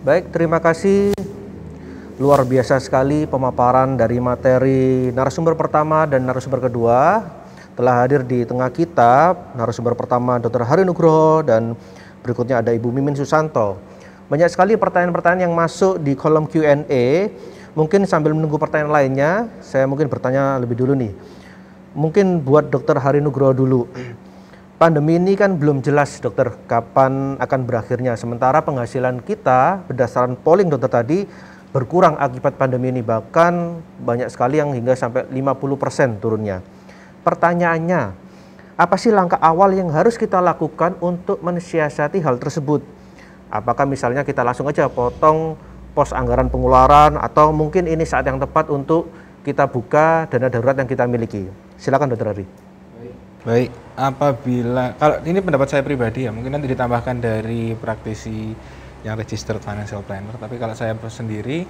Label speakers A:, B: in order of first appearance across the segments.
A: Baik, terima kasih. Luar biasa sekali pemaparan dari materi narasumber pertama dan narasumber kedua. Telah hadir di tengah kita narasumber pertama Dr. Hari Nugroho dan berikutnya ada Ibu Mimin Susanto. Banyak sekali pertanyaan-pertanyaan yang masuk di kolom Q&A. Mungkin sambil menunggu pertanyaan lainnya, saya mungkin bertanya lebih dulu nih. Mungkin buat Dr. Hari Nugroho dulu. Pandemi ini kan belum jelas dokter kapan akan berakhirnya. Sementara penghasilan kita berdasarkan polling dokter tadi berkurang akibat pandemi ini, bahkan banyak sekali yang hingga sampai 50% turunnya. Pertanyaannya, apa sih langkah awal yang harus kita lakukan untuk mensiasati hal tersebut? Apakah misalnya kita langsung aja potong pos anggaran pengeluaran, atau mungkin ini saat yang tepat untuk kita buka dana darurat yang kita miliki? Silakan Dr. Hari.
B: Baik, apabila, kalau ini pendapat saya pribadi ya, mungkin nanti ditambahkan dari praktisi yang registered financial planner, tapi kalau saya sendiri,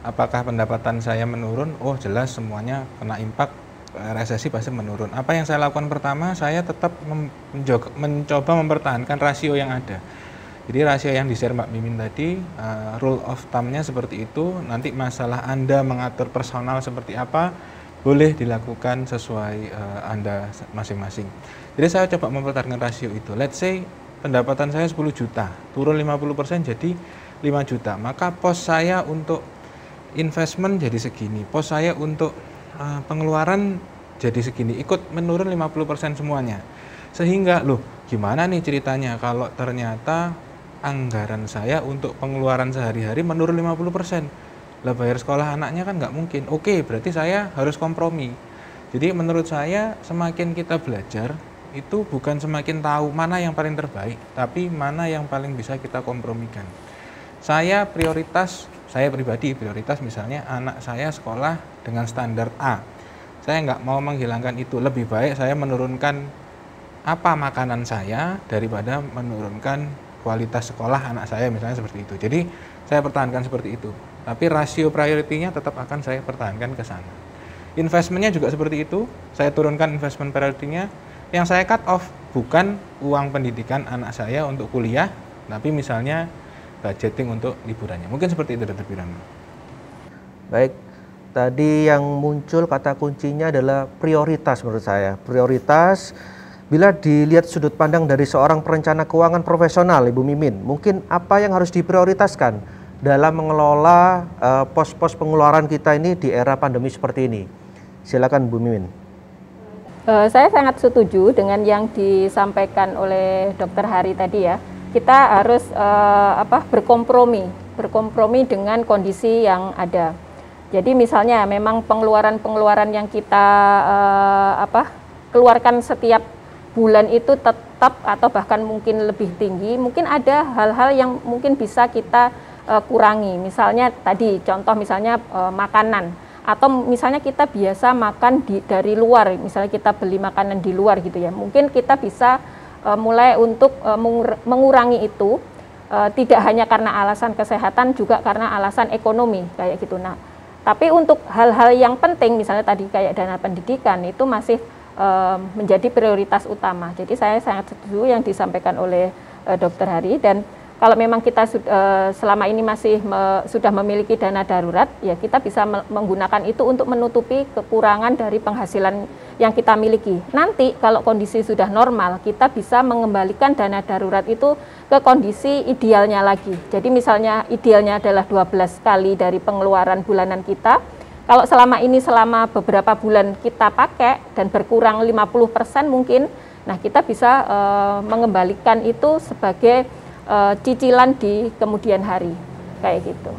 B: apakah pendapatan saya menurun? Oh jelas semuanya kena impact, resesi pasti menurun. Apa yang saya lakukan pertama, saya tetap mencoba mempertahankan rasio yang ada. Jadi rasio yang di-share Mbak Mimin tadi, rule of thumb-nya seperti itu. Nanti masalah Anda mengatur personal seperti apa, boleh dilakukan sesuai Anda masing-masing. Jadi saya coba mempertahankan rasio itu. Let's say pendapatan saya 10 juta, turun 50% jadi 5 juta. Maka pos saya untuk investment jadi segini, pos saya untuk pengeluaran jadi segini, ikut menurun 50% semuanya. Sehingga, loh gimana nih ceritanya kalau ternyata anggaran saya untuk pengeluaran sehari-hari menurun 50%. Lah bayar sekolah anaknya kan nggak mungkin. Oke, berarti saya harus kompromi. Jadi menurut saya semakin kita belajar, itu bukan semakin tahu mana yang paling terbaik, tapi mana yang paling bisa kita kompromikan. Saya pribadi prioritas misalnya anak saya sekolah dengan standar A. Saya nggak mau menghilangkan itu, lebih baik saya menurunkan apa makanan saya daripada menurunkan kualitas sekolah anak saya misalnya seperti itu. Jadi saya pertahankan seperti itu, tapi rasio priority-nya tetap akan saya pertahankan ke sana. Investmentnya juga seperti itu, saya turunkan investment priority-nya. Yang saya cut off bukan uang pendidikan anak saya untuk kuliah, tapi misalnya budgeting untuk liburannya. Mungkin seperti itu, Dr. Pirano.
A: Baik, tadi yang muncul kata kuncinya adalah prioritas menurut saya. Prioritas, bila dilihat sudut pandang dari seorang perencana keuangan profesional, Ibu Mimin, mungkin apa yang harus diprioritaskan dalam mengelola pos-pos pengeluaran kita ini di era pandemi seperti ini? Silakan Bu Mimin.
C: Saya sangat setuju dengan yang disampaikan oleh Dr. Hari tadi ya. Kita harus berkompromi dengan kondisi yang ada. Jadi misalnya memang pengeluaran yang kita keluarkan setiap bulan itu tetap atau bahkan mungkin lebih tinggi. Mungkin ada hal-hal yang mungkin bisa kita kurangi. Misalnya tadi contoh misalnya makanan. Atau misalnya kita biasa makan dari luar, misalnya kita beli makanan di luar gitu ya, mungkin kita bisa mulai untuk mengurangi itu, tidak hanya karena alasan kesehatan, juga karena alasan ekonomi kayak gitu. Nah, tapi untuk hal-hal yang penting, misalnya tadi kayak dana pendidikan, itu masih menjadi prioritas utama. Jadi saya sangat setuju yang disampaikan oleh Dr. Hari. Dan kalau memang kita selama ini masih sudah memiliki dana darurat, ya kita bisa menggunakan itu untuk menutupi kekurangan dari penghasilan yang kita miliki. Nanti kalau kondisi sudah normal, kita bisa mengembalikan dana darurat itu ke kondisi idealnya lagi. Jadi misalnya idealnya adalah 12 kali dari pengeluaran bulanan kita. Kalau selama beberapa bulan kita pakai dan berkurang 50% mungkin, nah kita bisa mengembalikan itu sebagai cicilan di kemudian hari, kayak gitu.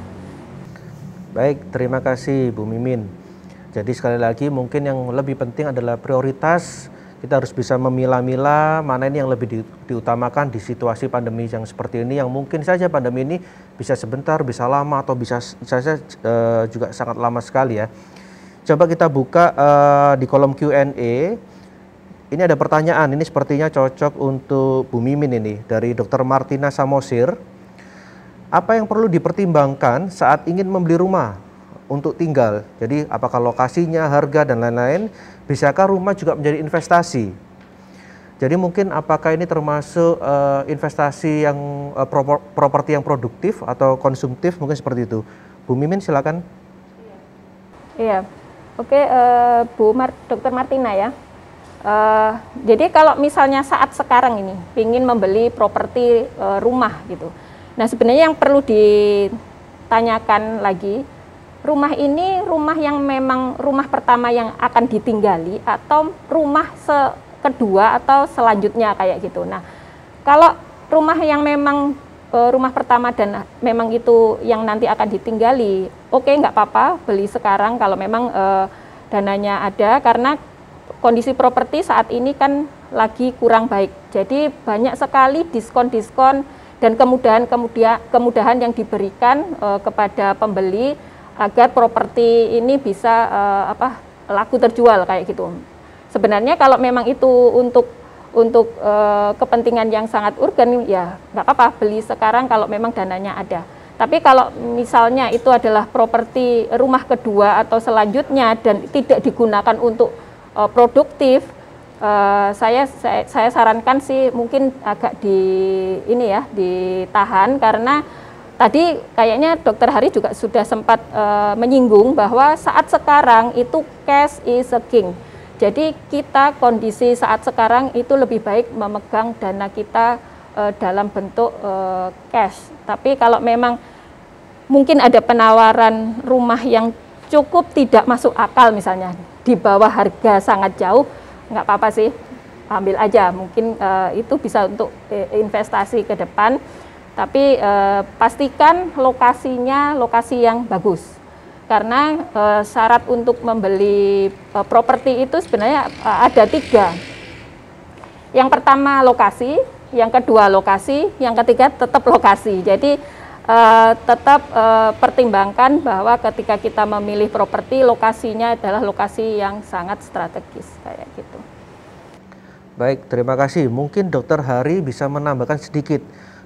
A: Baik, terima kasih Bu Mimin. Jadi sekali lagi mungkin yang lebih penting adalah prioritas. Kita harus bisa memilah-milah mana ini yang lebih diutamakan di situasi pandemi yang seperti ini, yang mungkin saja pandemi ini bisa sebentar, bisa lama, atau bisa saja juga sangat lama sekali ya. Coba kita buka di kolom Q&A. Ini ada pertanyaan, ini sepertinya cocok untuk Bu Mimin ini, dari Dr. Martina Samosir. Apa yang perlu dipertimbangkan saat ingin membeli rumah untuk tinggal? Jadi apakah lokasinya, harga, dan lain-lain? Bisakah rumah juga menjadi investasi? Jadi mungkin apakah ini termasuk investasi yang properti yang produktif atau konsumtif, mungkin seperti itu. Bu Mimin silakan.
C: Iya, oke, Dr. Martina ya. Jadi kalau misalnya saat sekarang ini ingin membeli properti rumah gitu. Nah sebenarnya yang perlu ditanyakan lagi, rumah ini rumah yang memang rumah pertama yang akan ditinggali atau rumah kedua atau selanjutnya kayak gitu. Nah, kalau rumah yang memang rumah pertama dan memang itu yang nanti akan ditinggali, oke, nggak apa-apa beli sekarang kalau memang dananya ada, karena kondisi properti saat ini kan lagi kurang baik. Jadi banyak sekali diskon-diskon dan kemudahan yang diberikan kepada pembeli agar properti ini bisa laku terjual kayak gitu. Sebenarnya kalau memang itu untuk kepentingan yang sangat urgen, ya nggak apa-apa beli sekarang kalau memang dananya ada. Tapi kalau misalnya itu adalah properti rumah kedua atau selanjutnya dan tidak digunakan untuk produktif, saya sarankan sih mungkin agak ditahan, karena tadi kayaknya Dr. Hari juga sudah sempat menyinggung bahwa saat sekarang itu cash is a king. Jadi kita kondisi saat sekarang itu lebih baik memegang dana kita dalam bentuk cash. Tapi kalau memang mungkin ada penawaran rumah yang cukup tidak masuk akal, misalnya di bawah harga sangat jauh, nggak apa-apa sih, ambil aja. Mungkin itu bisa untuk investasi ke depan. Tapi pastikan lokasinya lokasi yang bagus. Karena syarat untuk membeli properti itu sebenarnya ada 3. Yang pertama lokasi, yang kedua lokasi, yang ketiga tetap lokasi. Jadi tetap pertimbangkan bahwa ketika kita memilih properti, lokasinya adalah lokasi yang sangat strategis kayak gitu.
A: Baik, terima kasih. Mungkin Dr. Hari bisa menambahkan sedikit.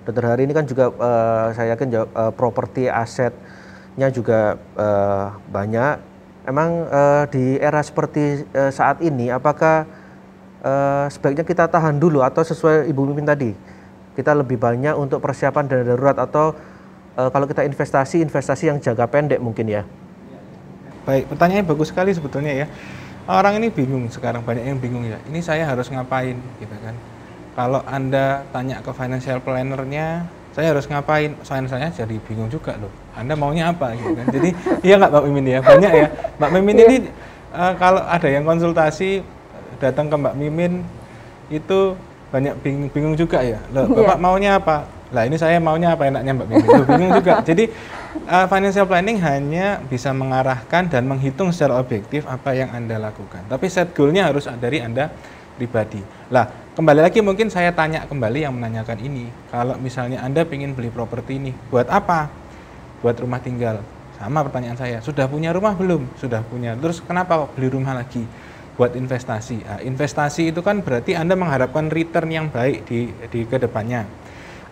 A: Dr. Hari ini kan juga saya yakin properti asetnya juga banyak. Emang di era seperti saat ini, apakah sebaiknya kita tahan dulu atau sesuai Ibu Mimin tadi, kita lebih banyak untuk persiapan dana darurat, atau kalau kita investasi yang jangka pendek mungkin ya?
B: Baik, pertanyaannya bagus sekali sebetulnya ya. Orang ini bingung sekarang, banyak yang bingung ya. Ini saya harus ngapain gitu kan? Kalau Anda tanya ke financial planner-nya, saya harus ngapain? Saya jadi bingung juga loh. Anda maunya apa gitu kan? Jadi iya nggak Mbak Mimin ya? Banyak ya. Mbak Mimin ini kalau ada yang konsultasi datang ke Mbak Mimin itu banyak bingung juga ya. Loh, Bapak maunya apa? Lah ini saya maunya apa enaknya Mbak Mimin? Loh, bingung juga. Jadi financial planning hanya bisa mengarahkan dan menghitung secara objektif apa yang Anda lakukan. Tapi set goal-nya harus dari Anda pribadi. Lah, kembali lagi mungkin saya tanya kembali yang menanyakan ini. Kalau misalnya Anda ingin beli properti ini, buat apa? Buat rumah tinggal. Sama pertanyaan saya, sudah punya rumah belum? Sudah punya. Terus kenapa beli rumah lagi? Buat investasi. Nah, investasi itu kan berarti Anda mengharapkan return yang baik di kedepannya.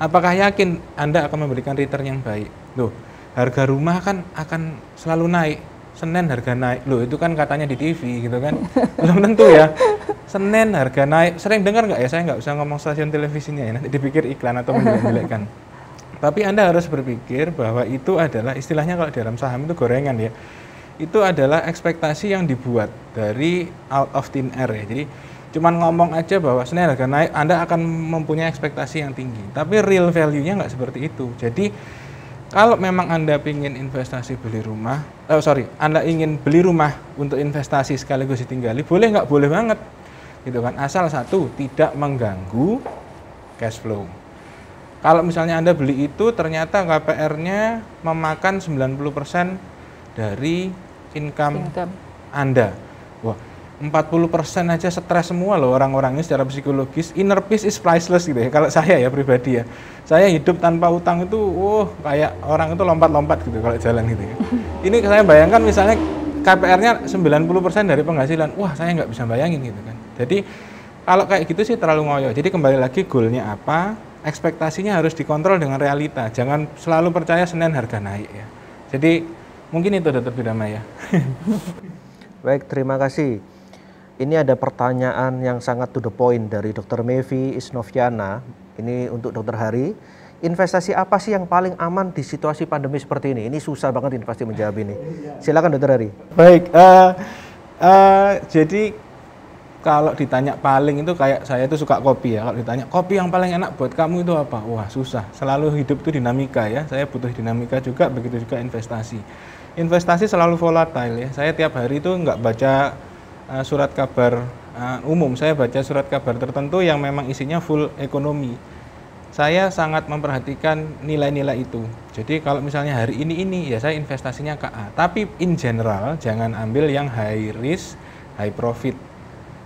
B: Apakah yakin Anda akan memberikan return yang baik? Loh, harga rumah kan akan selalu naik. Senin harga naik. Loh, itu kan katanya di TV gitu kan. Belum tentu ya. Senin harga naik. Sering dengar nggak ya? Saya nggak usah ngomong stasiun televisinya ya. Nanti dipikir iklan atau menjelek-jelekkan. Tapi Anda harus berpikir bahwa itu adalah istilahnya kalau dalam saham itu gorengan ya. Itu adalah ekspektasi yang dibuat dari out of thin air ya. Jadi cuman ngomong aja bahwa Senin harga naik, Anda akan mempunyai ekspektasi yang tinggi. Tapi real value-nya nggak seperti itu. Jadi kalau memang Anda ingin investasi beli rumah, Anda ingin beli rumah untuk investasi sekaligus ditinggali, boleh nggak? Boleh banget, gitu kan. Asal satu, tidak mengganggu cash flow. Kalau misalnya Anda beli itu, ternyata KPR-nya memakan 90% dari income Anda. Wah, 40% aja stres semua loh orang-orangnya secara psikologis. Inner peace is priceless gitu ya. Kalau saya ya pribadi ya, saya hidup tanpa utang itu, kayak orang itu lompat-lompat gitu kalau jalan gitu ya. Ini saya bayangkan misalnya KPR-nya 90% dari penghasilan, wah saya nggak bisa bayangin gitu kan. Jadi kalau kayak gitu sih terlalu ngoyo. Jadi kembali lagi goalnya apa, ekspektasinya harus dikontrol dengan realita. Jangan selalu percaya Senin harga naik ya. Jadi mungkin itu Dr. Bidama ya.
A: Baik, terima kasih. Ini ada pertanyaan yang sangat to the point dari Dr. Mevi Isnoviana. Ini untuk Dr. Hari. Investasi apa sih yang paling aman di situasi pandemi seperti ini? Ini susah banget ini pasti menjawab ini. Silakan Dr. Hari.
B: Baik, jadi kalau ditanya paling itu kayak saya itu suka kopi ya. Kalau ditanya kopi yang paling enak buat kamu itu apa? Wah susah. Selalu hidup itu dinamika ya. Saya butuh dinamika juga, begitu juga investasi. Investasi selalu volatile ya. Saya tiap hari itu nggak baca surat kabar umum. Saya baca surat kabar tertentu yang memang isinya full ekonomi. Saya sangat memperhatikan nilai-nilai itu. Jadi kalau misalnya hari ini ya saya investasinya ke A. Tapi in general jangan ambil yang high risk, high profit.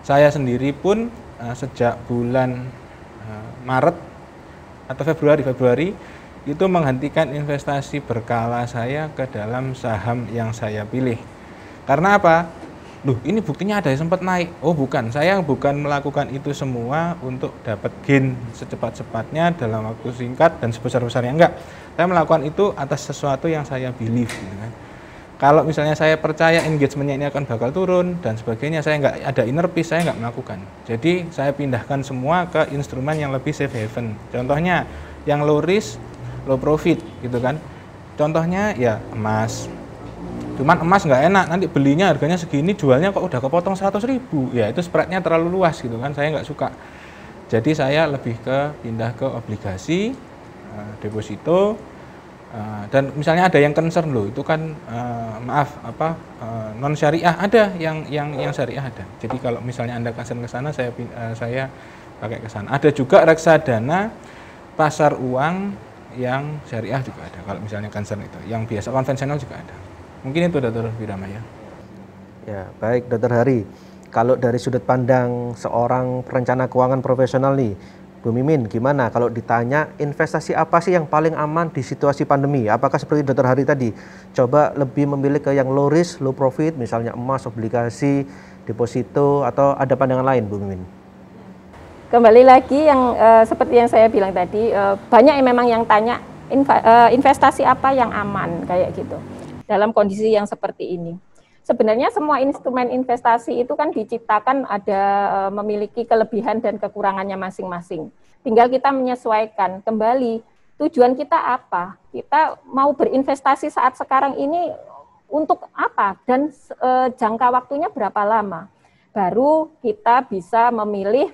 B: Saya sendiri pun sejak bulan Maret atau Februari itu menghentikan investasi berkala saya ke dalam saham yang saya pilih. Karena apa? Loh, ini buktinya ada yang sempat naik. Oh bukan, saya bukan melakukan itu semua untuk dapat gain secepat-cepatnya dalam waktu singkat dan sebesar-besarnya, enggak. Saya melakukan itu atas sesuatu yang saya believe gitu kan. Kalau misalnya saya percaya engagementnya ini akan bakal turun dan sebagainya, saya nggak ada inner peace, saya nggak melakukan. Jadi saya pindahkan semua ke instrumen yang lebih safe haven. Contohnya yang low risk, low profit gitu kan. Contohnya ya emas. Cuman emas nggak enak, nanti belinya harganya segini, jualnya kok udah kepotong 100.000. Ya itu spreadnya terlalu luas gitu kan, saya nggak suka. Jadi saya lebih pindah ke obligasi, deposito, dan misalnya ada yang concern loh, itu kan non syariah ada, yang syariah ada. Jadi kalau misalnya Anda concern ke sana, saya pakai ke sana. Ada juga reksadana pasar uang yang syariah juga ada. Kalau misalnya concern itu, yang biasa konvensional juga ada. Mungkin itu Dr. Wiramaya.
A: Ya, baik Dr. Hari. Kalau dari sudut pandang seorang perencana keuangan profesional nih, Bu Mimin, gimana kalau ditanya investasi apa sih yang paling aman di situasi pandemi? Apakah seperti Dr. Hari tadi, coba lebih memilih ke yang low risk, low profit, misalnya emas, obligasi, deposito, atau ada pandangan lain, Bu Mimin?
C: Kembali lagi yang seperti yang saya bilang tadi, banyak yang memang yang tanya investasi apa yang aman kayak gitu. Dalam kondisi yang seperti ini. Sebenarnya semua instrumen investasi itu kan diciptakan ada memiliki kelebihan dan kekurangannya masing-masing. Tinggal kita menyesuaikan kembali tujuan kita apa. Kita mau berinvestasi saat sekarang ini untuk apa dan jangka waktunya berapa lama. Baru kita bisa memilih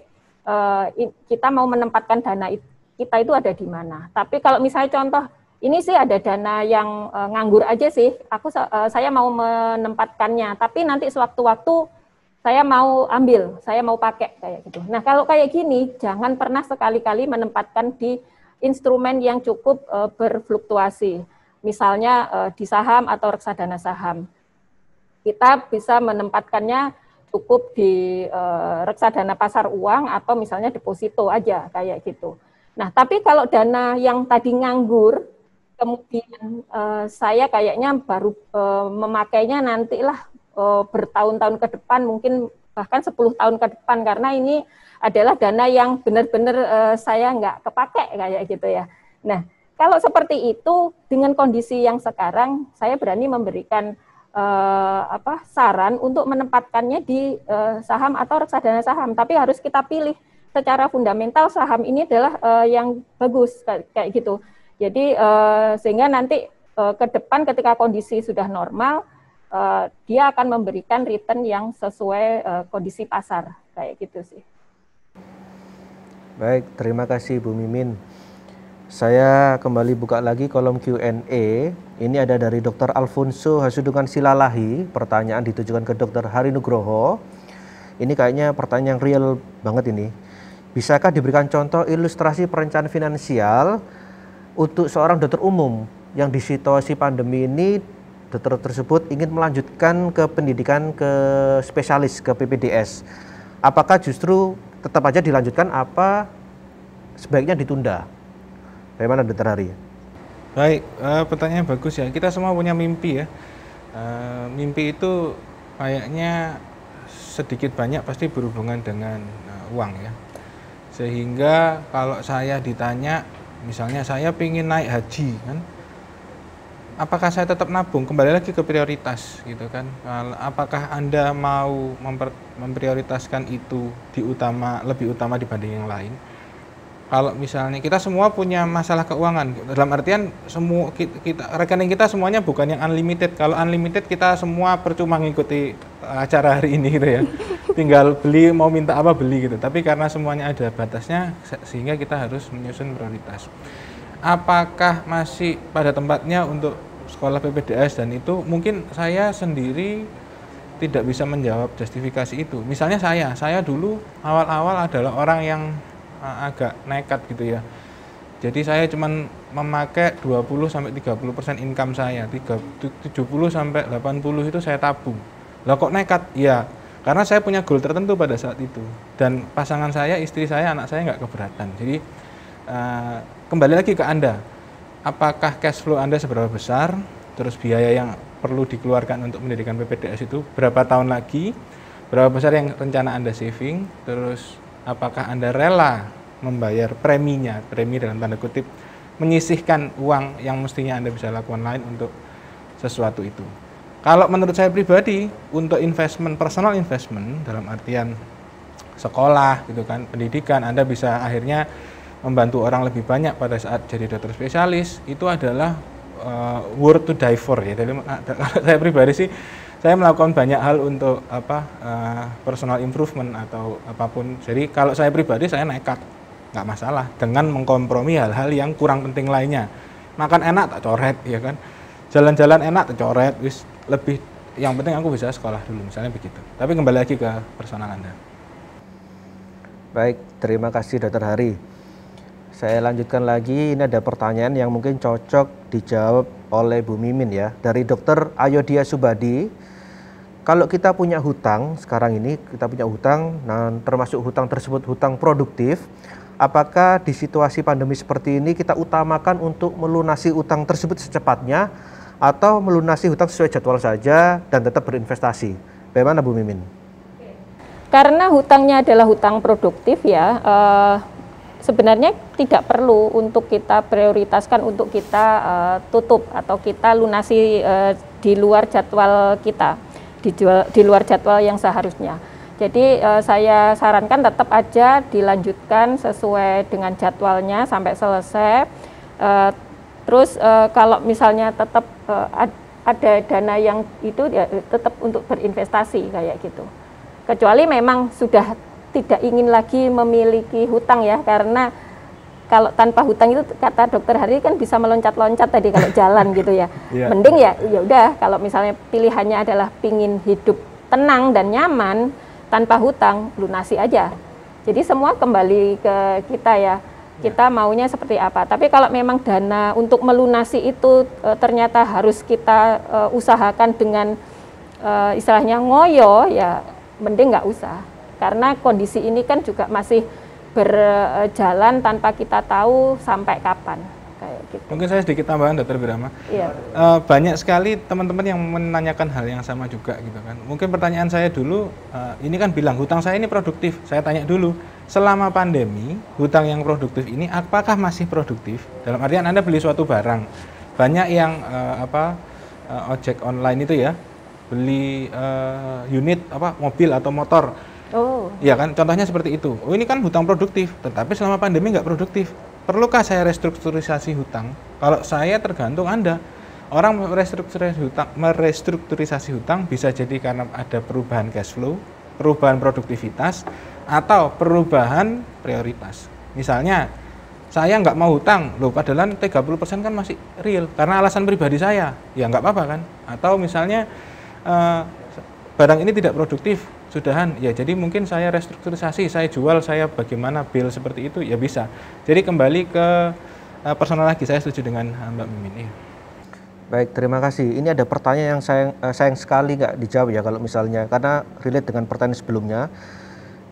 C: kita mau menempatkan dana kita itu ada di mana. Tapi kalau misalnya contoh ini sih ada dana yang nganggur aja sih, saya mau menempatkannya, tapi nanti sewaktu-waktu saya mau ambil, saya mau pakai kayak gitu. Nah kalau kayak gini, jangan pernah sekali-kali menempatkan di instrumen yang cukup berfluktuasi, misalnya di saham atau reksadana saham. Kita bisa menempatkannya cukup di reksadana pasar uang atau misalnya deposito aja kayak gitu. Nah tapi kalau dana yang tadi nganggur, kemudian saya kayaknya baru memakainya nantilah bertahun-tahun ke depan, mungkin bahkan 10 tahun ke depan, karena ini adalah dana yang benar-benar saya nggak kepake kayak gitu ya. Nah, kalau seperti itu dengan kondisi yang sekarang, saya berani memberikan saran untuk menempatkannya di saham atau reksadana saham, tapi harus kita pilih secara fundamental saham ini adalah yang bagus kayak gitu. Jadi sehingga nanti ke depan ketika kondisi sudah normal, dia akan memberikan return yang sesuai kondisi pasar, kayak gitu sih.
A: Baik, terima kasih Bu Mimin. Saya kembali buka lagi kolom Q&A. Ini ada dari Dr. Alfonso Hasudungan Silalahi, pertanyaan ditujukan ke Dr. Hari Nugroho. Ini kayaknya pertanyaan yang real banget ini. Bisakah diberikan contoh ilustrasi perencanaan finansial untuk seorang dokter umum yang di situasi pandemi ini dokter tersebut ingin melanjutkan ke pendidikan ke spesialis, ke PPDS. Apakah justru tetap aja dilanjutkan, apa sebaiknya ditunda? Bagaimana Dokter Hari?
B: Baik, pertanyaan bagus ya. Kita semua punya mimpi ya. Mimpi itu kayaknya sedikit banyak pasti berhubungan dengan uang ya. Sehingga kalau saya ditanya, misalnya saya pengen naik haji kan, apakah saya tetap nabung? Kembali lagi ke prioritas gitu kan. Apakah Anda mau memprioritaskan itu lebih utama dibanding yang lain? Kalau misalnya kita semua punya masalah keuangan, dalam artian semua rekening kita semuanya bukan yang unlimited. Kalau unlimited kita semua percuma ngikuti acara hari ini gitu ya. Tinggal beli, mau minta apa beli gitu. Tapi karena semuanya ada batasnya, sehingga kita harus menyusun prioritas. Apakah masih pada tempatnya untuk sekolah PPDS, dan itu mungkin saya sendiri tidak bisa menjawab justifikasi itu. Misalnya saya dulu awal-awal adalah orang yang agak nekat gitu ya. Jadi saya cuman memakai 20-30% income saya, 70-80 itu saya tabung. Lah kok nekat? Ya, karena saya punya goal tertentu pada saat itu. Dan pasangan saya, istri saya, anak saya nggak keberatan. Jadi kembali lagi ke Anda. Apakah cash flow Anda seberapa besar? Terus biaya yang perlu dikeluarkan untuk mendirikan PPDS itu berapa tahun lagi? Berapa besar yang rencana Anda saving? Terus apakah Anda rela membayar preminya, premi dalam tanda kutip, menyisihkan uang yang mestinya Anda bisa lakukan lain untuk sesuatu itu. Kalau menurut saya pribadi, untuk investment, personal investment, dalam artian sekolah gitu kan, pendidikan, Anda bisa akhirnya membantu orang lebih banyak pada saat jadi dokter spesialis, itu adalah worth to die for ya. Jadi kalau saya pribadi sih, saya melakukan banyak hal untuk personal improvement atau apapun. Jadi kalau saya pribadi, saya nekat, nggak masalah dengan mengkompromi hal-hal yang kurang penting lainnya. Makan enak tak coret, ya kan. Jalan-jalan enak tak coret, wis lebih yang penting aku bisa sekolah dulu, misalnya begitu. Tapi kembali lagi ke personal Anda.
A: Baik, terima kasih Dr. Hari. Saya lanjutkan lagi, ini ada pertanyaan yang mungkin cocok dijawab oleh Bu Mimin ya. Dari Dr. Ayodia Subadi, kalau kita punya hutang, sekarang ini kita punya hutang, nah termasuk hutang tersebut hutang produktif, apakah di situasi pandemi seperti ini kita utamakan untuk melunasi hutang tersebut secepatnya, atau melunasi hutang sesuai jadwal saja dan tetap berinvestasi? Bagaimana Bu Mimin?
C: Karena hutangnya adalah hutang produktif ya, sebenarnya tidak perlu untuk kita prioritaskan untuk kita tutup atau kita lunasi di luar jadwal kita, di luar jadwal yang seharusnya. Jadi saya sarankan tetap aja dilanjutkan sesuai dengan jadwalnya sampai selesai. Terus kalau misalnya tetap ada dana yang itu ya tetap untuk berinvestasi kayak gitu. Kecuali memang sudah tidak ingin lagi memiliki hutang ya, karena kalau tanpa hutang itu kata Dokter Hari kan bisa meloncat-loncat tadi kalau jalan gitu ya. Yeah. Mending ya udah kalau misalnya pilihannya adalah pingin hidup tenang dan nyaman tanpa hutang, lunasi aja. Jadi semua kembali ke kita ya. Kita maunya seperti apa. Tapi kalau memang dana untuk melunasi itu ternyata harus kita usahakan dengan istilahnya ngoyo ya, mending nggak usah. Karena kondisi ini kan juga masih berjalan tanpa kita tahu sampai kapan. Kayak gitu.
B: Mungkin saya sedikit tambahan, Dr. Birama.
C: Iya.
B: Banyak sekali teman-teman yang menanyakan hal yang sama juga gitu kan. Mungkin pertanyaan saya dulu, ini kan bilang hutang saya ini produktif. Saya tanya dulu, selama pandemi hutang yang produktif ini apakah masih produktif? Dalam artian Anda beli suatu barang, banyak yang ojek online itu ya, beli unit mobil atau motor.
C: Oh.
B: Ya kan, contohnya seperti itu. Oh, ini kan hutang produktif, tetapi selama pandemi nggak produktif. Perlukah saya restrukturisasi hutang? Kalau saya tergantung Anda. Orang merestrukturisasi hutang bisa jadi karena ada perubahan cash flow, perubahan produktivitas, atau perubahan prioritas. Misalnya, saya nggak mau hutang, loh padahal 30% kan masih real, karena alasan pribadi saya, ya nggak apa-apa kan. Atau misalnya, barang ini tidak produktif, sudahan, ya jadi mungkin saya restrukturisasi, saya jual, saya bagaimana bill seperti itu, ya bisa. Jadi kembali ke personal lagi, saya setuju dengan Mbak Mimin. Ya.
A: Baik, terima kasih. Ini ada pertanyaan yang sayang sekali nggak dijawab ya kalau misalnya, karena relate dengan pertanyaan sebelumnya.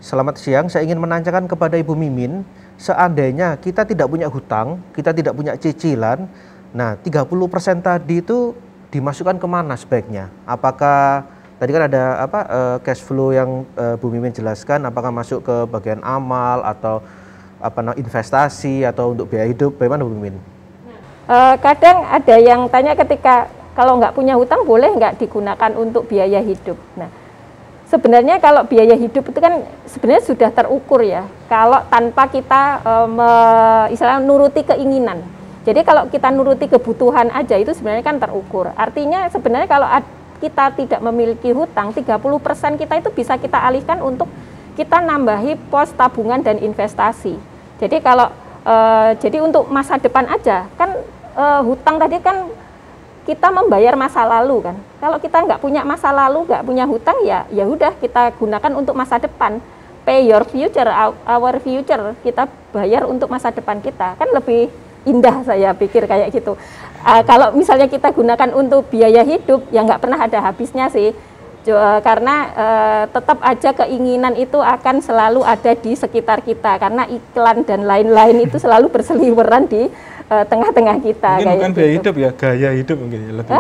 A: Selamat siang, saya ingin menanyakan kepada Ibu Mimin, seandainya kita tidak punya hutang, kita tidak punya cicilan, nah 30% tadi itu dimasukkan kemana sebaiknya? Apakah tadi kan ada cash flow yang Bu Mimin jelaskan, apakah masuk ke bagian amal atau investasi atau untuk biaya hidup, bagaimana Bu Mimin?
C: Kadang ada yang tanya ketika kalau nggak punya hutang boleh nggak digunakan untuk biaya hidup. Nah, sebenarnya kalau biaya hidup itu kan sebenarnya sudah terukur ya. Kalau tanpa kita istilahnya nuruti keinginan. Jadi kalau kita nuruti kebutuhan aja itu sebenarnya kan terukur. Artinya sebenarnya kalau kita tidak memiliki hutang, 30% kita itu bisa kita alihkan untuk kita nambahi pos tabungan dan investasi. Jadi kalau jadi untuk masa depan aja kan hutang tadi kan kita membayar masa lalu kan. Kalau kita nggak punya masa lalu, nggak punya hutang ya udah kita gunakan untuk masa depan. Pay your future, our future. Kita bayar untuk masa depan kita kan lebih indah saya pikir kayak gitu. Kalau misalnya kita gunakan untuk biaya hidup ya nggak pernah ada habisnya sih. Karena tetap aja keinginan itu akan selalu ada di sekitar kita karena iklan dan lain-lain itu selalu berseliweran di tengah-tengah kita.
B: Mungkin bukan
C: gitu.
B: biaya hidup ya, gaya hidup mungkin ya lebih.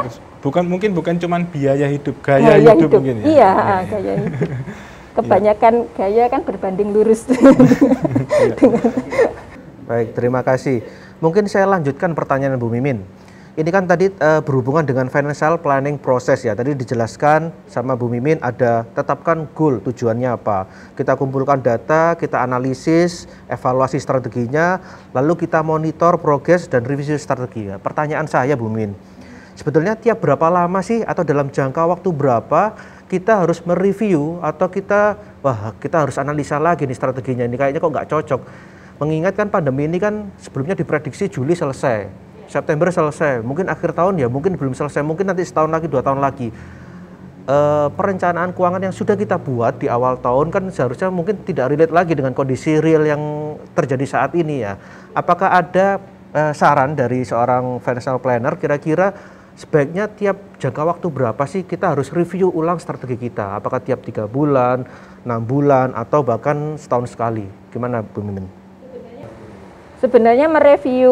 B: Bukan cuman biaya hidup, gaya hidup mungkin ya.
C: Iya, gaya hidup. Kebanyakan gaya kan berbanding lurus.
A: Baik, terima kasih. Mungkin saya lanjutkan pertanyaan Bu Mimin. Ini kan tadi berhubungan dengan financial planning proses ya. Tadi dijelaskan sama Bu Mimin ada tetapkan goal, tujuannya apa. Kita kumpulkan data, kita analisis, evaluasi strateginya, lalu kita monitor progres dan revisi strategi. Pertanyaan saya Bu Mimin, sebetulnya tiap berapa lama sih atau dalam jangka waktu berapa kita harus mereview atau kita harus analisa lagi nih strateginya ini kayaknya kok nggak cocok. Mengingat kan pandemi ini kan sebelumnya diprediksi Juli selesai, September selesai, mungkin akhir tahun ya mungkin belum selesai, mungkin nanti setahun lagi, 2 tahun lagi. Perencanaan keuangan yang sudah kita buat di awal tahun kan seharusnya mungkin tidak relate lagi dengan kondisi real yang terjadi saat ini ya. Apakah ada saran dari seorang financial planner kira-kira sebaiknya tiap jangka waktu berapa sih kita harus review ulang strategi kita? Apakah tiap 3 bulan, 6 bulan, atau bahkan setahun sekali? Gimana Bu Mimin?
C: Sebenarnya mereview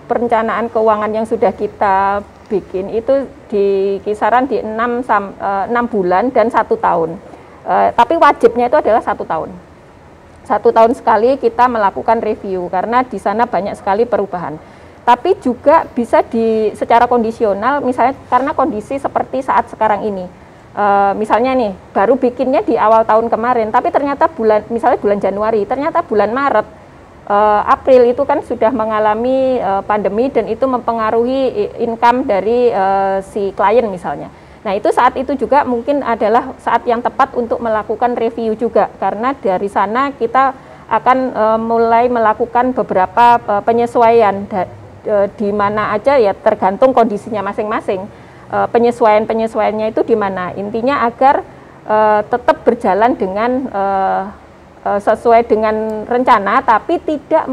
C: perencanaan keuangan yang sudah kita bikin itu di kisaran di 6 bulan dan 1 tahun. Tapi wajibnya itu adalah 1 tahun. 1 tahun sekali kita melakukan review karena di sana banyak sekali perubahan. Tapi juga bisa secara kondisional, misalnya karena kondisi seperti saat sekarang ini. Misalnya nih, baru bikinnya di awal tahun kemarin, tapi ternyata misalnya bulan Januari, ternyata bulan Maret, April itu kan sudah mengalami pandemi dan itu mempengaruhi income dari si klien misalnya. Nah itu saat itu juga mungkin adalah saat yang tepat untuk melakukan review juga, karena dari sana kita akan mulai melakukan beberapa penyesuaian di mana aja ya tergantung kondisinya masing-masing. Penyesuaiannya itu di mana? Intinya agar tetap berjalan dengan sesuai dengan rencana, tapi tidak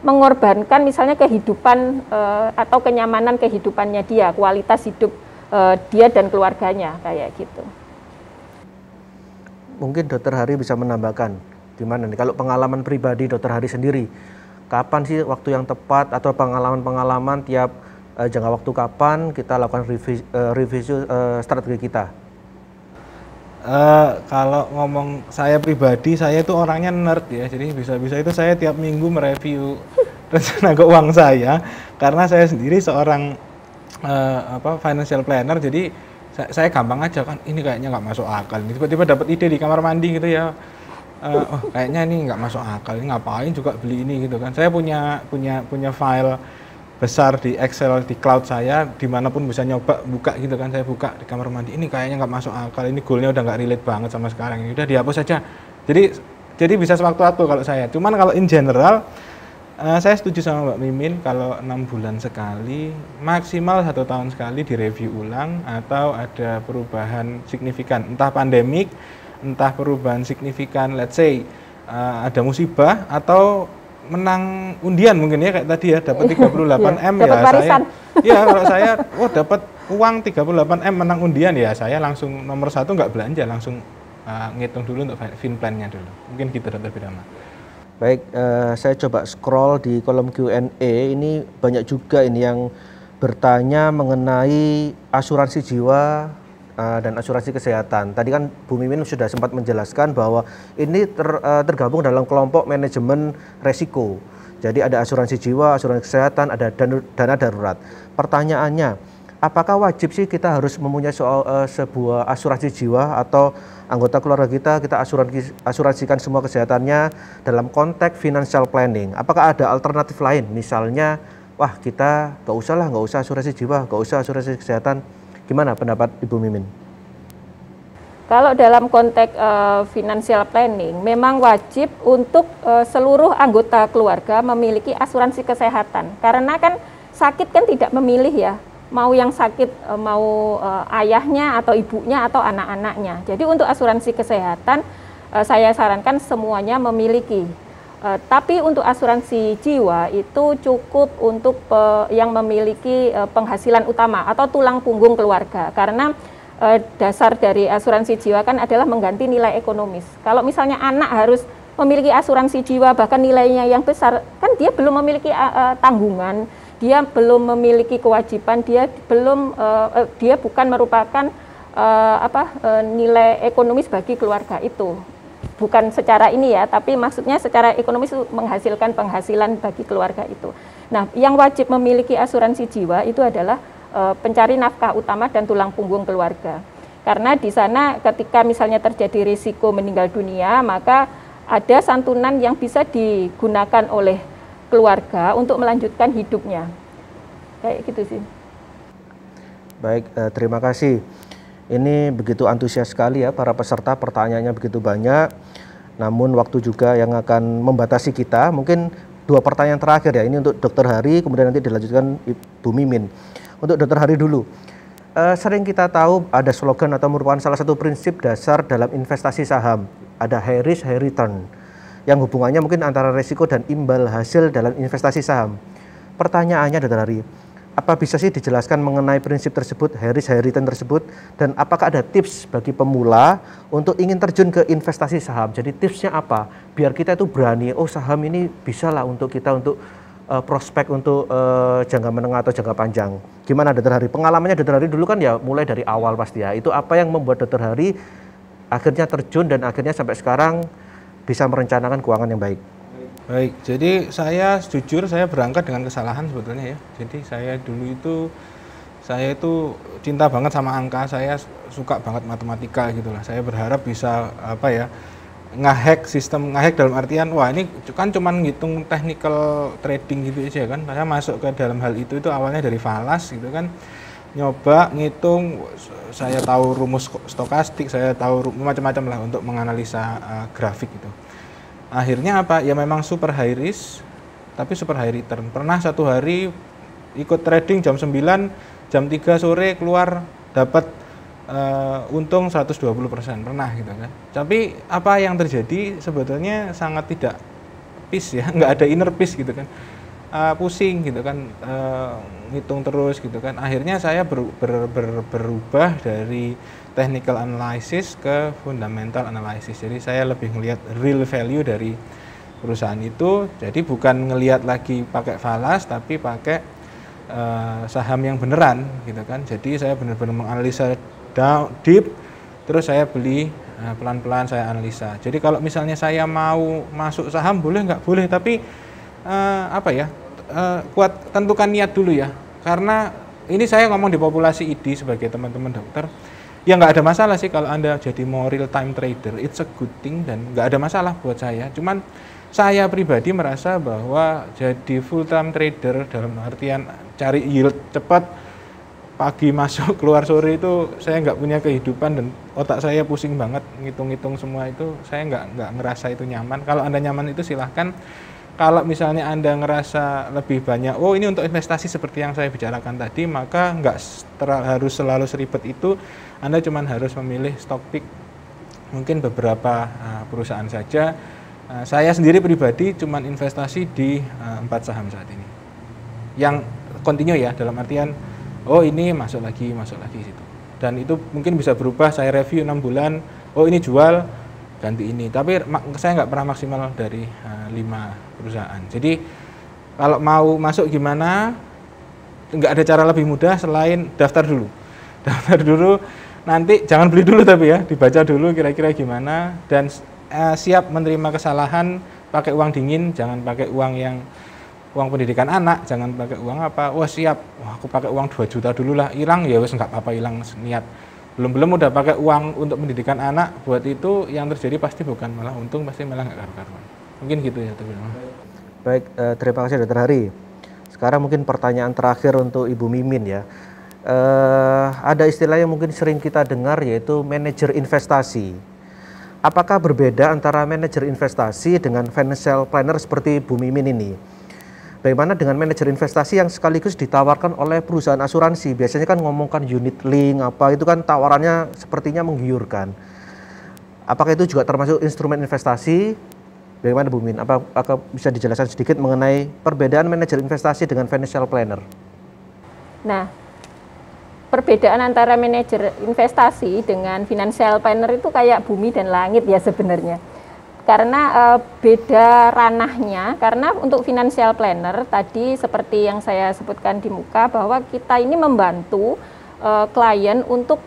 C: mengorbankan misalnya kehidupan atau kenyamanan kehidupannya dia, kualitas hidup dia dan keluarganya kayak gitu.
A: Mungkin Dokter Hari bisa menambahkan di mana nih kalau pengalaman pribadi Dokter Hari sendiri, kapan sih waktu yang tepat atau pengalaman-pengalaman tiap jangka waktu kapan kita lakukan revisi strategi kita?
B: Kalau ngomong saya pribadi, saya itu orangnya nerd ya, jadi bisa-bisa itu saya tiap minggu mereview rencana keuangan saya, karena saya sendiri seorang financial planner, jadi saya gampang aja kan, ini kayaknya nggak masuk akal, tiba-tiba dapat ide di kamar mandi gitu ya, kayaknya ini nggak masuk akal, ini ngapain juga beli ini gitu kan. Saya punya file besar di Excel di cloud saya, dimanapun bisa nyoba buka gitu kan, saya buka di kamar mandi, ini kayaknya nggak masuk akal, ini goalnya udah nggak relate banget sama sekarang, ini udah dihapus aja. Jadi bisa sewaktu-waktu kalau saya. Cuman kalau in general saya setuju sama Mbak Mimin, kalau 6 bulan sekali, maksimal 1 tahun sekali direview ulang atau ada perubahan signifikan, entah pandemik, entah perubahan signifikan, let's say ada musibah atau menang undian mungkin ya, kayak tadi ya dapat 38M ya
C: warisan.
B: Kalau saya dapat uang 38M menang undian ya saya langsung nomor 1 nggak belanja, langsung ngitung dulu untuk fin plan-nya dulu. Mungkin gitu Dokter Bidama.
A: Baik, saya coba scroll di kolom Q&A, ini banyak juga ini yang bertanya mengenai asuransi jiwa dan asuransi kesehatan. Tadi kan Bu Mimin sudah sempat menjelaskan bahwa ini tergabung dalam kelompok manajemen resiko. Jadi ada asuransi jiwa, asuransi kesehatan, ada dana darurat. Pertanyaannya, apakah wajib sih kita harus mempunyai sebuah asuransi jiwa atau anggota keluarga kita asuransikan semua kesehatannya dalam konteks financial planning? Apakah ada alternatif lain? Misalnya, wah kita nggak usah asuransi jiwa, nggak usah asuransi kesehatan. Gimana pendapat Ibu Mimin?
C: Kalau dalam konteks financial planning, memang wajib untuk seluruh anggota keluarga memiliki asuransi kesehatan. Karena kan sakit kan tidak memilih ya, mau yang sakit mau ayahnya atau ibunya atau anak-anaknya. Jadi untuk asuransi kesehatan saya sarankan semuanya memiliki. Tapi untuk asuransi jiwa itu cukup untuk yang memiliki penghasilan utama atau tulang punggung keluarga. Karena dasar dari asuransi jiwa kan adalah mengganti nilai ekonomis. Kalau misalnya anak harus memiliki asuransi jiwa bahkan nilainya yang besar, kan dia belum memiliki tanggungan, dia belum memiliki kewajiban, dia bukan merupakan nilai ekonomis bagi keluarga itu. Bukan secara ini ya, tapi maksudnya secara ekonomis menghasilkan penghasilan bagi keluarga itu. Nah, yang wajib memiliki asuransi jiwa itu adalah pencari nafkah utama dan tulang punggung keluarga. Karena di sana ketika misalnya terjadi risiko meninggal dunia, maka ada santunan yang bisa digunakan oleh keluarga untuk melanjutkan hidupnya. Kayak gitu sih.
A: Baik, terima kasih. Ini begitu antusias sekali ya para peserta, pertanyaannya begitu banyak. Namun waktu juga yang akan membatasi kita. Mungkin 2 pertanyaan terakhir ya, ini untuk Dr. Hari, kemudian nanti dilanjutkan Ibu Mimin. Untuk Dr. Hari dulu, sering kita tahu ada slogan atau merupakan salah satu prinsip dasar dalam investasi saham, ada high risk, high return, yang hubungannya mungkin antara risiko dan imbal hasil dalam investasi saham. Pertanyaannya Dr. Hari, apa bisa sih dijelaskan mengenai prinsip tersebut, high risk, high return tersebut, dan apakah ada tips bagi pemula untuk ingin terjun ke investasi saham? Jadi tipsnya apa? Biar kita itu berani, oh saham ini bisa lah untuk kita untuk prospek untuk jangka menengah atau jangka panjang. Gimana Dr. Hari? Pengalamannya Dr. Hari dulu kan ya mulai dari awal pasti ya. Itu apa yang membuat Dr. Hari akhirnya terjun dan akhirnya sampai sekarang bisa merencanakan keuangan yang baik?
B: Baik, jadi saya jujur saya berangkat dengan kesalahan sebetulnya ya. Jadi saya itu cinta banget sama angka, saya suka banget matematika gitulah. Saya berharap bisa ngehack dalam artian wah ini kan cuman ngitung technical trading gitu aja kan. Saya masuk ke dalam hal itu awalnya dari falas gitu kan, nyoba ngitung, saya tahu rumus stokastik, saya tahu macam-macam lah untuk menganalisa grafik itu. Akhirnya apa ya, memang super high risk tapi super high return. Pernah satu hari ikut trading jam 9, jam 3 sore keluar dapat untung 120%, pernah gitu kan. Tapi apa yang terjadi sebetulnya sangat tidak peace ya, nggak ada inner peace gitu kan, pusing gitu kan, ngitung terus gitu kan. Akhirnya saya berubah dari technical analysis ke fundamental analysis. Jadi saya lebih ngelihat real value dari perusahaan itu. Jadi bukan ngelihat lagi pakai falas tapi pakai saham yang beneran gitu kan. Jadi saya benar-benar menganalisa deep, terus saya beli pelan-pelan, saya analisa. Jadi kalau misalnya saya mau masuk saham boleh nggak? Boleh, tapi kuat tentukan niat dulu ya. Karena ini saya ngomong di populasi ID sebagai teman-teman dokter, ya nggak ada masalah sih kalau Anda jadi mau real time trader, it's a good thing dan nggak ada masalah buat saya. Cuman saya pribadi merasa bahwa jadi full time trader dalam artian cari yield cepat, pagi masuk keluar sore itu saya nggak punya kehidupan dan otak saya pusing banget ngitung-ngitung semua itu, saya nggak ngerasa itu nyaman. Kalau Anda nyaman itu silahkan. Kalau misalnya Anda ngerasa lebih banyak, oh ini untuk investasi seperti yang saya bicarakan tadi, maka nggak harus selalu seribet itu. Anda cuma harus memilih stock pick mungkin beberapa perusahaan saja. Saya sendiri pribadi cuma investasi di 4 saham saat ini yang continue ya, dalam artian oh ini masuk lagi situ. Dan itu mungkin bisa berubah, saya review 6 bulan, oh ini jual, ganti ini. Tapi saya nggak pernah maksimal dari 5 perusahaan. Jadi kalau mau masuk gimana, nggak ada cara lebih mudah selain daftar dulu. Daftar dulu, nanti jangan beli dulu tapi ya, dibaca dulu kira-kira gimana, dan siap menerima kesalahan pakai uang dingin, jangan pakai uang pendidikan anak, jangan pakai uang apa, wah siap, wah aku pakai uang 2 juta dulu lah, hilang ya wes nggak apa-apa, hilang niat. Belum udah pakai uang untuk pendidikan anak, buat itu yang terjadi pasti bukan malah untung, pasti malah nggak karu-karuan. Mungkin gitu ya.
A: Baik, terima kasih Dr. Hari. Sekarang mungkin pertanyaan terakhir untuk Ibu Mimin ya. Ada istilah yang mungkin sering kita dengar yaitu manajer investasi. Apakah berbeda antara manajer investasi dengan financial planner seperti Bu Mimin ini? Bagaimana dengan manajer investasi yang sekaligus ditawarkan oleh perusahaan asuransi? Biasanya kan ngomongkan unit link apa itu kan tawarannya sepertinya menggiurkan. Apakah itu juga termasuk instrumen investasi? Bagaimana Bu Mimin? Apakah bisa dijelaskan sedikit mengenai perbedaan manajer investasi dengan financial planner?
C: Nah, perbedaan antara manajer investasi dengan financial planner itu kayak bumi dan langit ya sebenarnya. Karena beda ranahnya, karena untuk financial planner tadi seperti yang saya sebutkan di muka bahwa kita ini membantu klien untuk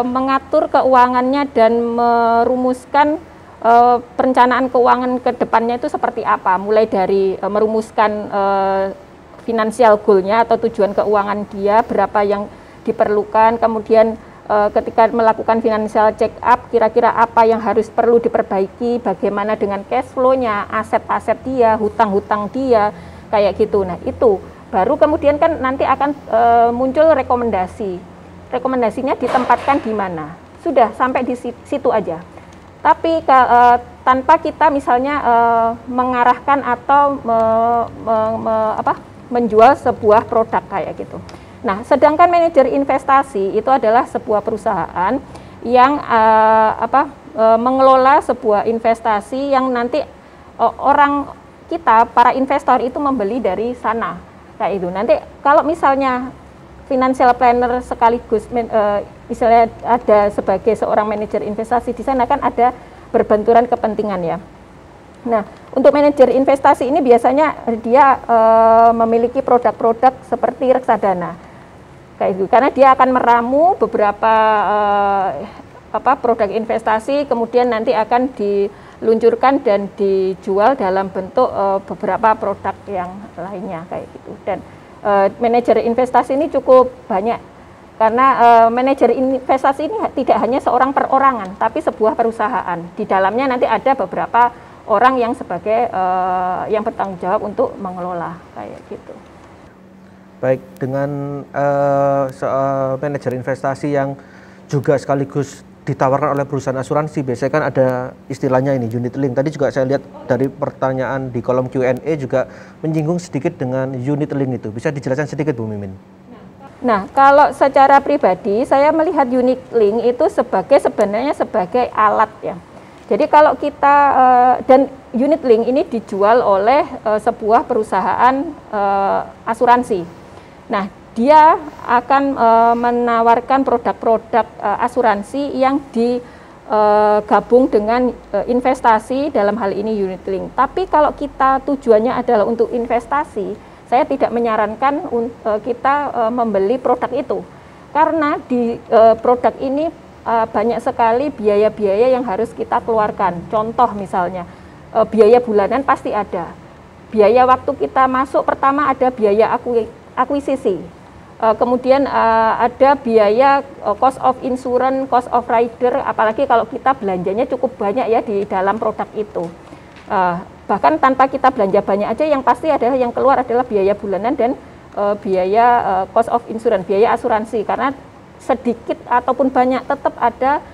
C: mengatur keuangannya dan merumuskan perencanaan keuangan ke depannya itu seperti apa, mulai dari merumuskan financial goal-nya atau tujuan keuangan dia, berapa yang diperlukan, kemudian ketika melakukan financial check up, kira-kira apa yang harus perlu diperbaiki, bagaimana dengan cash flow-nya, aset-aset dia, hutang-hutang dia, kayak gitu. Nah itu baru kemudian kan nanti akan muncul rekomendasi. Rekomendasinya ditempatkan di mana? Sudah sampai di situ aja. Tapi tanpa kita misalnya mengarahkan atau menjual sebuah produk kayak gitu. Nah, sedangkan manajer investasi itu adalah sebuah perusahaan yang mengelola sebuah investasi yang nanti orang kita, para investor itu membeli dari sana, kayak itu. Nanti kalau misalnya financial planner sekaligus misalnya ada sebagai seorang manajer investasi di sana kan ada berbenturan kepentingan ya. Nah, untuk manajer investasi ini biasanya dia memiliki produk-produk seperti reksadana. Kayak itu, karena dia akan meramu beberapa produk investasi, kemudian nanti akan diluncurkan dan dijual dalam bentuk beberapa produk yang lainnya kayak gitu. Dan manajer investasi ini cukup banyak, karena manajer investasi ini tidak hanya seorang perorangan, tapi sebuah perusahaan. Di dalamnya nanti ada beberapa orang yang sebagai yang bertanggung jawab untuk mengelola kayak gitu.
A: Baik, dengan manajer investasi yang juga sekaligus ditawarkan oleh perusahaan asuransi, biasanya kan ada istilahnya ini unit link. Tadi juga saya lihat dari pertanyaan di kolom Q&A juga menyinggung sedikit dengan unit link itu. Bisa dijelaskan sedikit Bu Mimin?
C: Nah, kalau secara pribadi saya melihat unit link itu sebenarnya sebagai alat ya. Jadi kalau kita dan unit link ini dijual oleh sebuah perusahaan asuransi. Nah, dia akan menawarkan produk-produk asuransi yang digabung dengan investasi, dalam hal ini unit link. Tapi kalau kita tujuannya adalah untuk investasi, saya tidak menyarankan kita membeli produk itu. Karena di produk ini banyak sekali biaya-biaya yang harus kita keluarkan. Contoh misalnya, biaya bulanan pasti ada. Biaya waktu kita masuk pertama ada biaya akuisisi. Kemudian ada biaya cost of insurance, cost of rider, apalagi kalau kita belanjanya cukup banyak ya di dalam produk itu. Bahkan tanpa kita belanja banyak aja, yang pasti adalah yang keluar adalah biaya bulanan dan biaya cost of insurance, biaya asuransi. Karena sedikit ataupun banyak tetap ada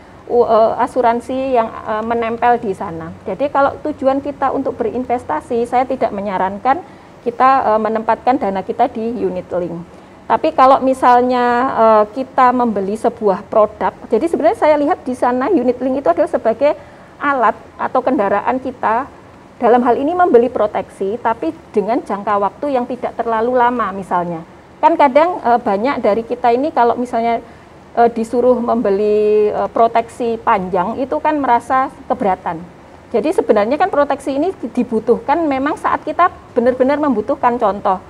C: asuransi yang menempel di sana. Jadi kalau tujuan kita untuk berinvestasi, saya tidak menyarankan kita menempatkan dana kita di unit link. Tapi kalau misalnya kita membeli sebuah produk, jadi sebenarnya saya lihat di sana unit link itu adalah sebagai alat atau kendaraan kita dalam hal ini membeli proteksi, tapi dengan jangka waktu yang tidak terlalu lama misalnya. Kan kadang banyak dari kita ini kalau misalnya disuruh membeli proteksi panjang itu kan merasa keberatan. Jadi sebenarnya kan proteksi ini dibutuhkan memang saat kita benar-benar membutuhkan. Contoh,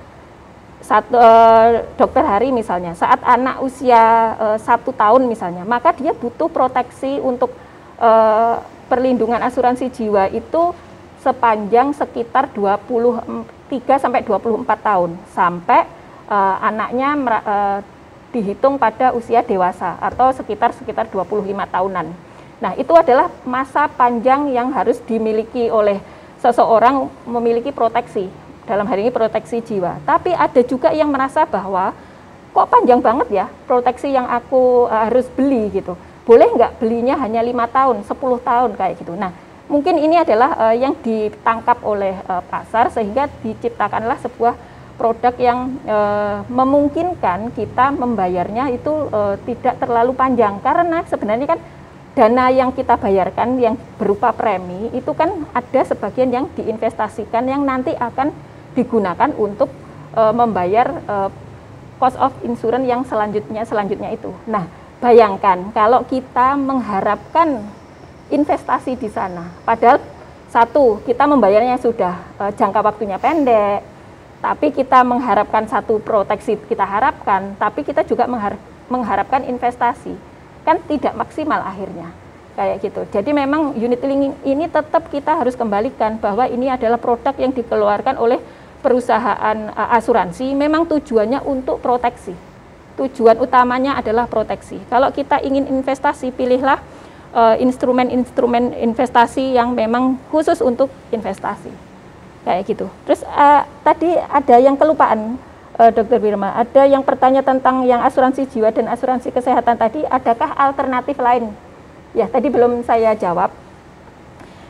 C: Dokter Hari misalnya, saat anak usia 1 tahun misalnya, maka dia butuh proteksi untuk perlindungan asuransi jiwa itu sepanjang sekitar 23 sampai 24 tahun sampai anaknya dihitung pada usia dewasa atau sekitar 25 tahunan. Nah, itu adalah masa panjang yang harus dimiliki oleh seseorang memiliki proteksi. Dalam hal ini proteksi jiwa. Tapi ada juga yang merasa bahwa kok panjang banget ya proteksi yang aku harus beli gitu. Boleh nggak belinya hanya 5 tahun, 10 tahun kayak gitu. Nah, mungkin ini adalah yang ditangkap oleh pasar sehingga diciptakanlah sebuah produk yang memungkinkan kita membayarnya itu tidak terlalu panjang, karena sebenarnya kan dana yang kita bayarkan yang berupa premi itu kan ada sebagian yang diinvestasikan yang nanti akan digunakan untuk membayar cost of insurance yang selanjutnya itu. Nah, bayangkan kalau kita mengharapkan investasi di sana, padahal satu kita membayarnya sudah jangka waktunya pendek. Tapi kita mengharapkan satu proteksi kita harapkan, tapi kita juga mengharapkan investasi. Kan tidak maksimal akhirnya, kayak gitu. Jadi memang unit link ini tetap kita harus kembalikan bahwa ini adalah produk yang dikeluarkan oleh perusahaan asuransi, memang tujuannya untuk proteksi. Tujuan utamanya adalah proteksi. Kalau kita ingin investasi, pilihlah instrumen-instrumen investasi yang memang khusus untuk investasi. Kayak gitu. Terus tadi ada yang kelupaan, Dr. Birma, ada yang bertanya tentang yang asuransi jiwa dan asuransi kesehatan tadi, adakah alternatif lain? Ya, tadi belum saya jawab.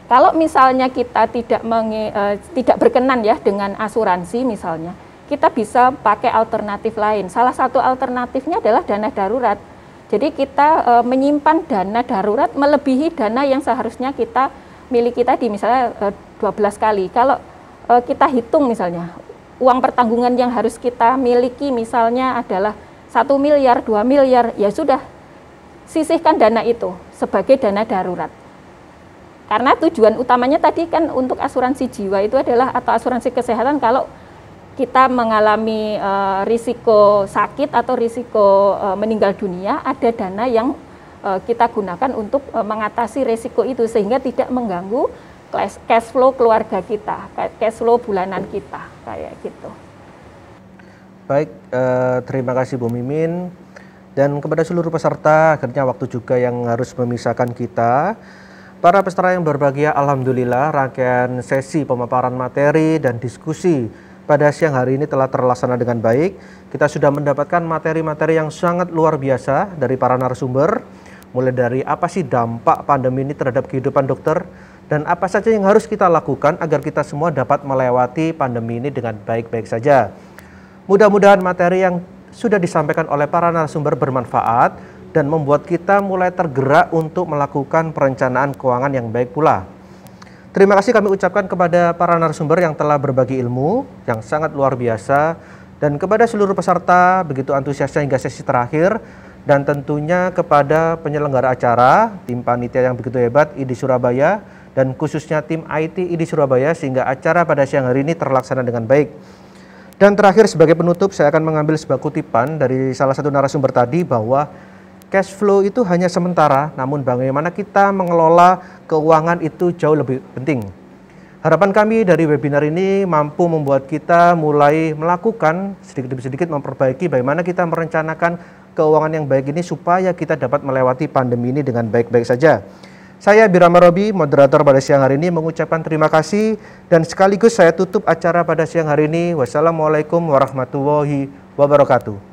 C: Kalau misalnya kita tidak berkenan ya dengan asuransi misalnya, kita bisa pakai alternatif lain. Salah satu alternatifnya adalah dana darurat. Jadi kita menyimpan dana darurat melebihi dana yang seharusnya kita miliki tadi, misalnya 12 kali. Kalau kita hitung misalnya uang pertanggungan yang harus kita miliki misalnya adalah 1 miliar, 2 miliar, ya sudah sisihkan dana itu sebagai dana darurat. Karena tujuan utamanya tadi kan untuk asuransi jiwa itu adalah atau asuransi kesehatan kalau kita mengalami risiko sakit atau risiko meninggal dunia, ada dana yang kita gunakan untuk mengatasi risiko itu sehingga tidak mengganggu cash flow keluarga kita, cash flow bulanan kita, kayak gitu.
A: Baik, terima kasih Bu Mimin. Dan kepada seluruh peserta, akhirnya waktu juga yang harus memisahkan kita. Para peserta yang berbahagia, alhamdulillah rangkaian sesi pemaparan materi dan diskusi pada siang hari ini telah terlaksana dengan baik. Kita sudah mendapatkan materi-materi yang sangat luar biasa dari para narasumber, mulai dari apa sih dampak pandemi ini terhadap kehidupan dokter, dan apa saja yang harus kita lakukan agar kita semua dapat melewati pandemi ini dengan baik-baik saja. Mudah-mudahan materi yang sudah disampaikan oleh para narasumber bermanfaat dan membuat kita mulai tergerak untuk melakukan perencanaan keuangan yang baik pula. Terima kasih kami ucapkan kepada para narasumber yang telah berbagi ilmu yang sangat luar biasa, dan kepada seluruh peserta begitu antusiasnya hingga sesi terakhir, dan tentunya kepada penyelenggara acara, tim panitia yang begitu hebat ID Surabaya, dan khususnya tim IT ID Surabaya sehingga acara pada siang hari ini terlaksana dengan baik. Dan terakhir sebagai penutup saya akan mengambil sebuah kutipan dari salah satu narasumber tadi bahwa cash flow itu hanya sementara, namun bagaimana kita mengelola keuangan itu jauh lebih penting. Harapan kami dari webinar ini mampu membuat kita mulai melakukan sedikit demi sedikit memperbaiki bagaimana kita merencanakan keuangan yang baik ini supaya kita dapat melewati pandemi ini dengan baik-baik saja. Saya Birama Robi, moderator pada siang hari ini mengucapkan terima kasih dan sekaligus saya tutup acara pada siang hari ini. Wassalamualaikum warahmatullahi wabarakatuh.